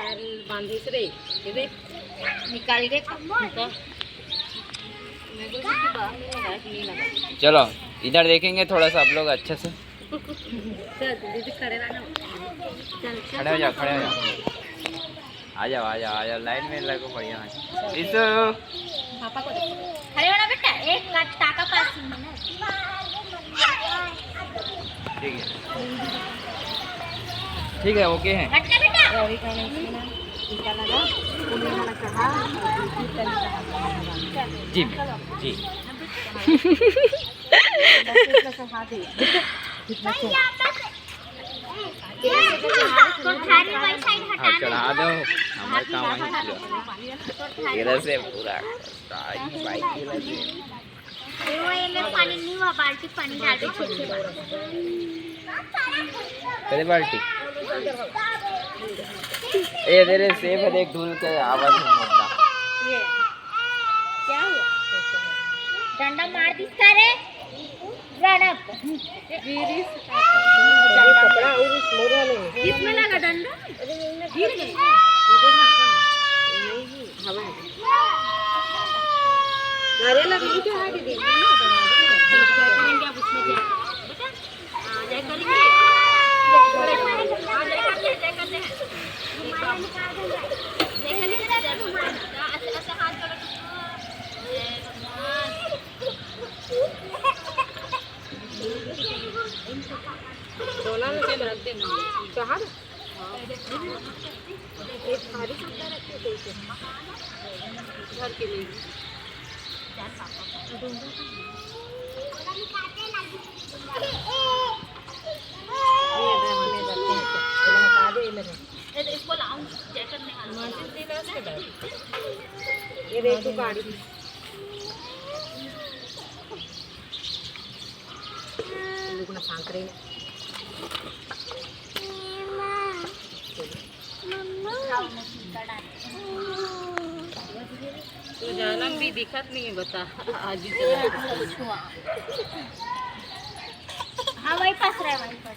बांधे से रे निकाल के चलो इधर देखेंगे थोड़ा सा आप लोग अच्छे से। खड़े रहना, खड़े हो जाओ, खड़े हो जाओ, आ जाओ आ जाओ आ जाओ, लाइन में लगो बढ़िया है। पापा को खड़े होना बेटा, एक टाका पास ठीक है, ठीक है, ओके है। जी जी हाँ चढ़ा दो, हमारे काम से पूरा पानी नहीं हुआ, बाल्टी पानी डाल के पहले बाल्टी ए तेरे सेब है, देख धुल के आवाज नहीं होता। ये क्या हुआ? डंडा मार दिसका रे रणप कपड़ा और मोरा नहीं किसमें लगा डंडा? गिर गई हवा नारियल लगी क्या है दीदी? चलो क्या करेंगे अब उसमें? क्या बेटा जय करेंगे, डोला में क्या रख देना चाहत एक थाली कपड़ा रखते कैसे घर के लिए इसको लाऊं चेक करने वाला ये देखो गाड़ी लोग ना सांकरे तो जानम भी दिखत नहीं है, बता आज ही हाँ वही पास रहा है, वही पास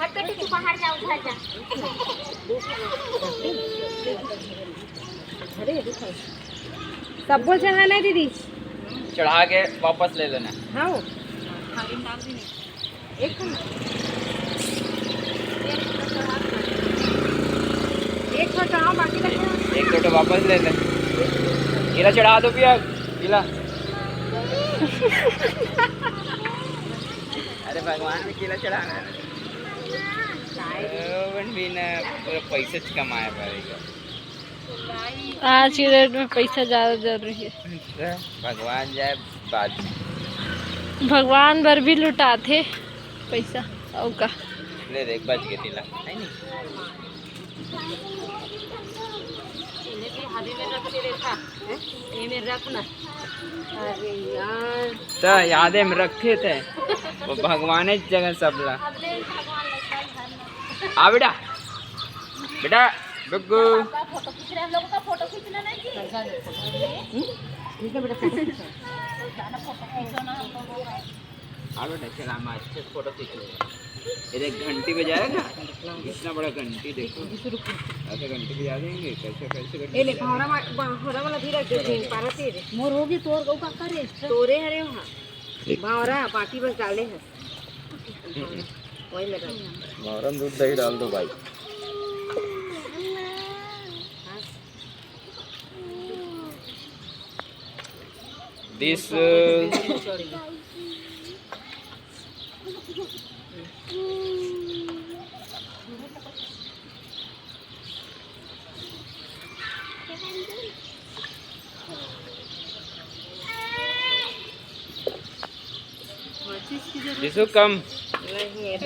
हट बेटी तू बाहर जा, उधर जा। सब बोल चढ़ाना है दीदी, चढ़ा के वापस ले लेना। हाँ एक चढ़ाओ, बाकी एक लोटा वापस ले ले। गीला चढ़ा दो पिया, गीला। अरे भगवान में गीला चढ़ाना है भी ना, पूरा पैसे कमाया पड़ेगा। आज के डेट में पैसा ज़्यादा जरूरी है। भगवान जाए बाद, भगवान भर भी लुटाते पैसा और का ले देख बच गए तिला है नहीं। अरे यार तो यादें में रखे थे वो भगवान जगह सबला। आ बेटा बेटा बुग्गू फोटो खींच रहे हैं, हम लोगों का फोटो खींचना नहीं जी। ठीक है बेटा, फोटो खींचो ना। आ बेटा चल हम अच्छे फोटो खींचेंगे। ये देख घंटी बजाएगा, इतना बड़ा घंटी देखो, ऐसे घंटी बजा देंगे। कैसे कैसे ए ले भावरा वाला भी रख दे पारा तेरे मोर होगी तोर गौ का करे तोरे हरे वहां भावरा बाकी बस डाले हैं वही में डाल। मोहरम दूध दही डाल दो भाई। दिस दिसु कम नहीं है